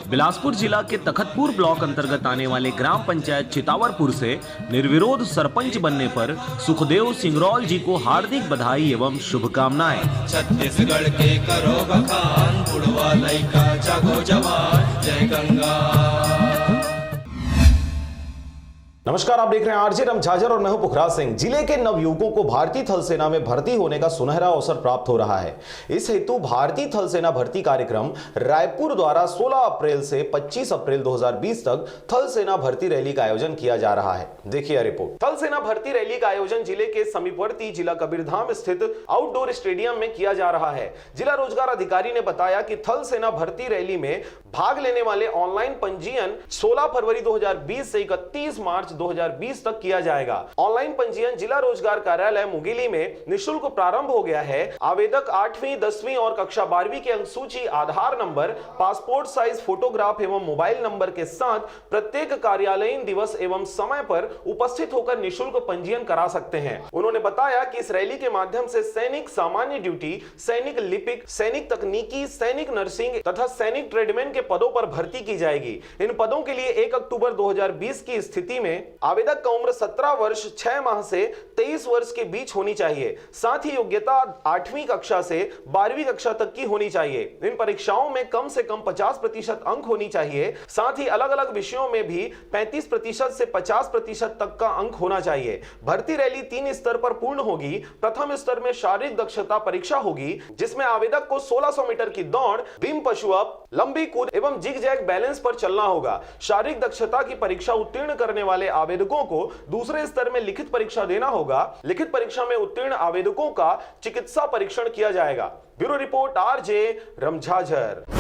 बिलासपुर जिला के तखतपुर ब्लॉक अंतर्गत आने वाले ग्राम पंचायत चितावरपुर से निर्विरोध सरपंच बनने पर सुखदेव सिंगरौल जी को हार्दिक बधाई एवं शुभकामनाएं। छत्तीसगढ़ के करो बखान, बुढ़वा लइका जागो जवान, जय गंगा। नमस्कार, आप देख रहे हैं आरजे रमझाझर और मैं हूं पुखराज सिंह। जिले के नवयुवकों को भारतीय थल सेना में भर्ती होने का सुनहरा अवसर प्राप्त हो रहा है। इस हेतु भारतीय थल सेना भर्ती कार्यक्रम रायपुर द्वारा 16 अप्रैल से 25 अप्रैल 2020 तक थल सेना भर्ती रैली का आयोजन किया जा रहा है। देखिए रिपोर्ट। थल सेना भर्ती रैली का आयोजन जिले के समीपवर्ती जिला कबीरधाम स्थित आउटडोर स्टेडियम में किया जा रहा है। जिला रोजगार अधिकारी ने बताया कि थल सेना भर्ती रैली में भाग लेने वाले ऑनलाइन पंजीयन 16 फरवरी 2020 से 31 मार्च 2020 तक किया जाएगा। ऑनलाइन पंजीयन जिला रोजगार कार्यालय मुंगेली में निःशुल्क प्रारंभ हो गया है। आवेदक 8वीं, 10वीं और कक्षा 12वीं के अंकसूची, आधार नंबर, पासपोर्ट साइज फोटोग्राफ एवं मोबाइल नंबर के साथ प्रत्येक कार्यालयीन दिवस एवं समय पर उपस्थित होकर निःशुल्क पंजीयन करा सकते हैं। उन्होंने बताया कि इस रैली के माध्यम से सैनिक सामान्य ड्यूटी, सैनिक लिपिक, सैनिक तकनीकी, सैनिक नर्सिंग तथा सैनिक ट्रेडमैन के पदों पर भर्ती की जाएगी। इन पदों के लिए 1 अक्टूबर 2020 की स्थिति में आवेदक का उम्र 17 वर्ष 6 माह से 23 वर्ष के बीच होनी चाहिए। साथ ही योग्यता 8वीं कक्षा से 12वीं कक्षा तक की होनी चाहिए। इन परीक्षाओं में कम से कम 50% अंक होनी चाहिए। साथ ही अलग अलग विषयों में भी 35% से 50% तक का अंक होना चाहिए। भर्ती रैली 3 स्तर पर पूर्ण होगी। प्रथम स्तर में शारीरिक दक्षता परीक्षा होगी, जिसमें आवेदक को 1600 मीटर की दौड़, बीम पशुअप, लंबी कूद एवं जिग जैग बैलेंस पर चलना होगा। शारीरिक दक्षता की परीक्षा उत्तीर्ण करने वाले आवेदकों को दूसरे स्तर में लिखित परीक्षा देना होगा। लिखित परीक्षा में उत्तीर्ण आवेदकों का चिकित्सा परीक्षण किया जाएगा। Bureau report, RJ रमझाझर।